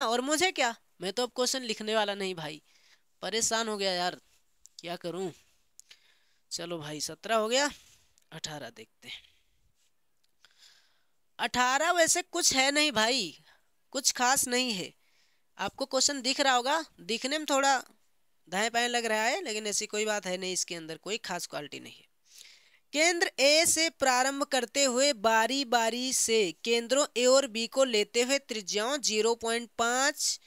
और मुझे क्या, मैं तो अब क्वेश्चन लिखने वाला नहीं भाई, परेशान हो गया यार, क्या करूं। चलो भाई 17 हो गया, 18 देखते हैं। 18 वैसे कुछ है नहीं भाई, कुछ खास नहीं है। आपको क्वेश्चन दिख रहा होगा, दिखने में थोड़ा दाएं बाएं लग रहा है, लेकिन ऐसी कोई बात है नहीं, इसके अंदर कोई खास क्वालिटी नहीं है। केंद्र ए से प्रारंभ करते हुए बारी बारी से केंद्रों ए और बी को लेते हुए त्रिज्याओं 0.5,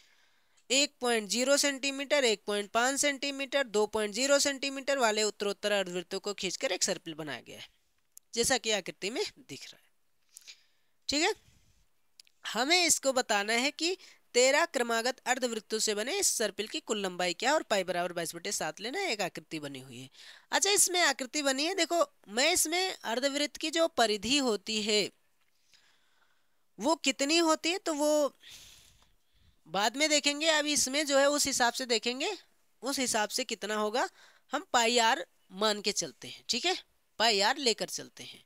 1.0 सेंटीमीटर, 1.5 सेंटीमीटर, 2.0 सेंटीमीटर वाले उत्तरोत्तर अर्धवृत्तों को खींचकर एक सर्पिल बनाया गया है, जैसा कि आकृति में दिख रहा है। ठीक है, हमें इसको बताना है कि 13 क्रमागत अर्धवृत्तों से बने इस सर्पिल की कुल लंबाई क्या है, और पाई बराबर 22/7 लेना है। एक आकृति बनी हुई है। अच्छा, इसमें आकृति बनी है, देखो मैं इसमें अर्धवृत्त की जो परिधि होती है वो कितनी होती है तो वो बाद में देखेंगे, अभी इसमें जो है उस हिसाब से देखेंगे, उस हिसाब से कितना होगा हम पाई आर मान के चलते हैं। ठीक है, पाई आर लेकर चलते हैं,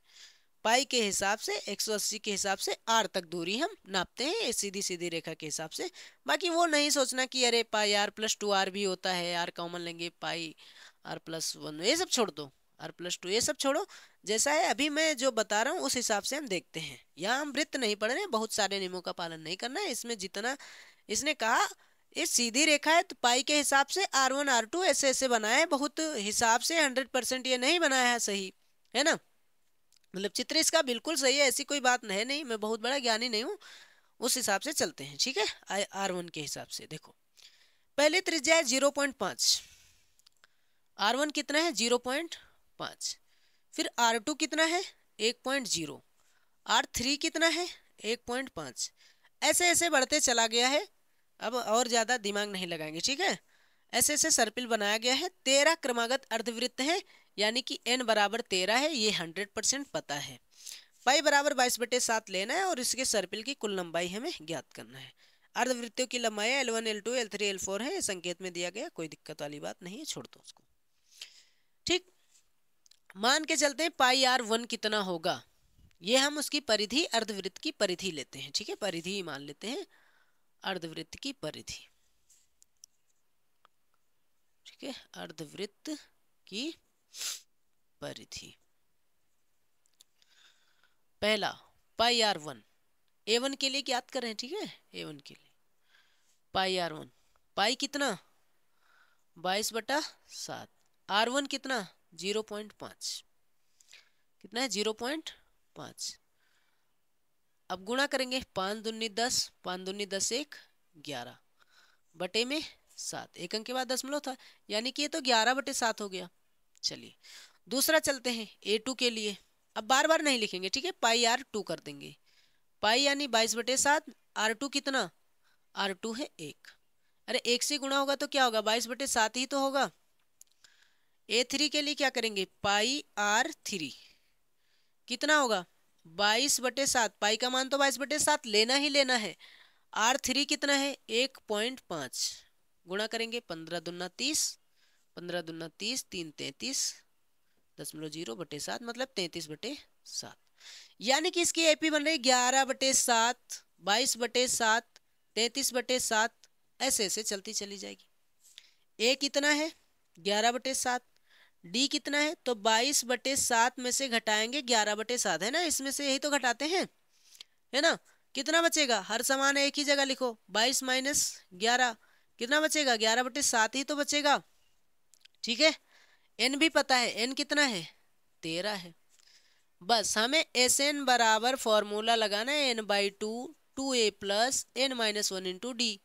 पाई के हिसाब से 180 के हिसाब से आर तक दूरी हम नापते हैं, सीधी सीधी रेखा के हिसाब से। बाकी वो नहीं सोचना कि अरे पाई आर प्लस 2 आर भी होता है, आर कॉमन लेंगे, पाई आर प्लस 1, ये सब छोड़ दो, आर प्लस 2 ये सब छोड़ो, जैसा है अभी मैं जो बता रहा हूँ उस हिसाब से हम देखते हैं। यहाँ हम वृत्त नहीं पढ़ रहे हैं, बहुत सारे नियमों का पालन नहीं करना है इसमें। जितना इसने कहा ये सीधी रेखा है तो पाई के हिसाब से R1 R2 ऐसे ऐसे बनाया है, बहुत हिसाब से 100% ये नहीं बनाया है, सही है ना, मतलब चित्र इसका बिल्कुल सही है, ऐसी कोई बात है नहीं, मैं बहुत बड़ा ज्ञानी नहीं हूँ, उस हिसाब से चलते हैं। ठीक है, R1 के हिसाब से देखो, पहली त्रिज्या है 0.5, R1 कितना है 0.5, फिर R2 कितना है 1.0, R3 कितना है 1.5, ऐसे ऐसे बढ़ते चला गया है। अब और ज़्यादा दिमाग नहीं लगाएंगे, ठीक है, ऐसे ऐसे सर्पिल बनाया गया है। 13 क्रमागत अर्धवृत्त हैं, यानी कि n बराबर 13 है, ये 100% पता है। पाई बराबर 22/7 लेना है, और इसके सर्पिल की कुल लंबाई हमें ज्ञात करना है। अर्धवृत्तों की लंबाई L1 L2 L3 L4 है, संकेत में दिया गया, कोई दिक्कत वाली बात नहीं है, छोड़ दो उसको। ठीक, मान के चलते हैं पाई R1 कितना होगा, ये हम उसकी परिधि अर्धवृत्त की परिधि लेते हैं। ठीक है, परिधि ही मान लेते हैं, अर्धवृत्त की परिधि। ठीक है, अर्धवृत्त की परिधि, पहला पाई R1, A1 के लिए ज्ञात करें। ठीक है, A1 के लिए पाई R1, पाई कितना 22/7, R1 कितना 0.5, कितना है 0.5। अब गुणा करेंगे, 5 दूनी 10, 5 दूनी 10 1 11 बटे में 7, एक अंक के बाद दशमलव था, यानी कि ये तो 11/7 हो गया। चलिए दूसरा चलते हैं A2 के लिए, अब बार बार नहीं लिखेंगे, ठीक है, पाई R2 कर देंगे, पाई यानी 22/7, R2 कितना, R2 है 1, अरे 1 से गुणा होगा तो क्या होगा 22/7 ही तो होगा। A3 के लिए क्या करेंगे, पाई R3 कितना होगा 22/7, पाई का मान तो 22/7 लेना ही लेना है, R3 कितना है 1.5, गुणा करेंगे 15 दूना 30, 15 दूना 30, 3 33.0/7, मतलब 33/7, यानी कि इसकी एपी बन रही 11/7, 22/7, 33/7, ऐसे ऐसे चलती चली जाएगी। ए कितना है 11/7, डी कितना है तो 22/7 में से घटाएंगे 11/7, है ना, इसमें से यही तो घटाते हैं, है ना, कितना बचेगा, हर समान है एक ही जगह लिखो, 22 - 11 कितना बचेगा 11/7 ही तो बचेगा। ठीक है, एन भी पता है, एन कितना है 13 है, बस हमें एस एन बराबर फॉर्मूला लगाना है n/2 2a plus n-1 into D,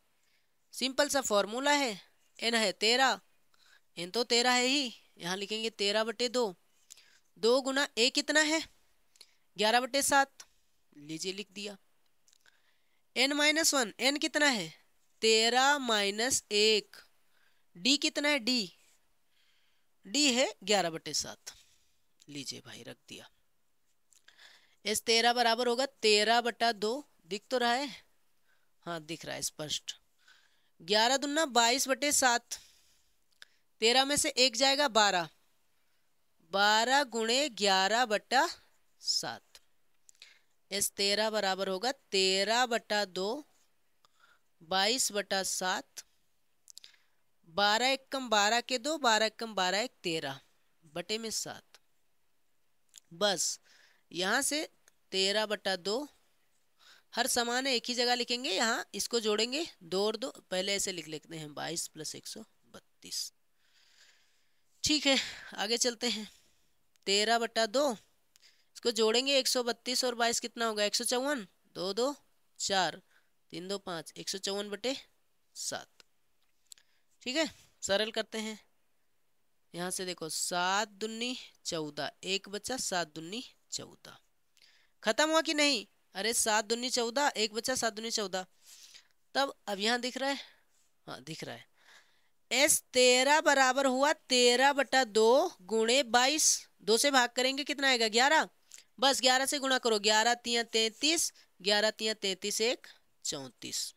simple सा फॉर्मूला है, एन है 13, एन तो 13 है ही, यहाँ लिखेंगे 13/2, 2 गुना ए कितना है 11/7, लीजिए लिख दिया, n-1, एन कितना है 13 - 1, डी कितना है डी है 11/7, लीजिए भाई रख दिया। इस 13 बराबर होगा 13/2, दिख तो रहा है, हाँ दिख रहा है स्पष्ट, 11 दूना 22/7, 13 में से 1 जाएगा 12, 12 गुणे 11/7, इस 13 बराबर होगा 13/2 22/7, 12 एकम 12 के 2, 12 एकम 12 एक 13 बटे में 7। बस यहाँ से 13/2, हर समान है एक ही जगह लिखेंगे, यहाँ इसको जोड़ेंगे 2 और 2, पहले ऐसे लिख लेते हैं 22 + 132। ठीक है, आगे चलते हैं। 13/2, इसको जोड़ेंगे 132 और 22 कितना होगा 154, 2 2 4, 3 2 5, 154/7। ठीक है, सरल करते हैं। यहाँ से देखो 7 दूनी 14, एक बचा 7 दूनी 14। खत्म हुआ कि नहीं? अरे 7 दूनी 14, एक बचा 7 दूनी 14। तब अब यहाँ दिख रहा है, हाँ दिख रहा है। S13 बराबर हुआ 13/2 गुणे 22, 2 से भाग करेंगे कितना आएगा 11। बस 11 से गुणा करो, 11 तिया 33, 11 तिया 33 एक 34,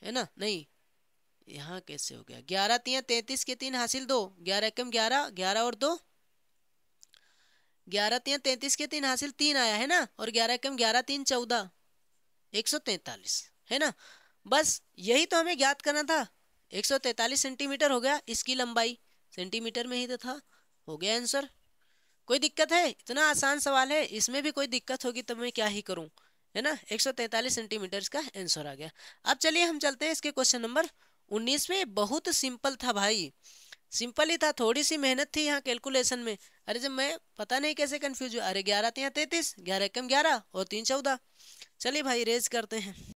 है ना? नहीं, यहाँ कैसे हो गया? 11 तिया 33 के 3 हासिल 2, 11 एकम 11, 11 और 2, 11 तिया 33 के 3 हासिल 3 आया है ना, और 11 एकम 11, 3 14, 143, है ना? बस यही तो हमें ज्ञात करना था। 143 सेंटीमीटर हो गया, इसकी लंबाई सेंटीमीटर में ही तो था, हो गया आंसर। कोई दिक्कत है? इतना आसान सवाल है, इसमें भी कोई दिक्कत होगी तो मैं क्या ही करूं, है ना? 143 सेंटीमीटर इसका आंसर आ गया। अब चलिए हम चलते हैं इसके क्वेश्चन नंबर 19 पे। बहुत सिंपल था भाई, सिंपल ही था, थोड़ी सी मेहनत थी यहाँ कैलकुलेशन में। अरे जब मैं पता नहीं कैसे कंफ्यूज हुआ, अरे 11 तिया 33, 11 एकम 11 और 3 14। चलिए भाई रेज करते हैं।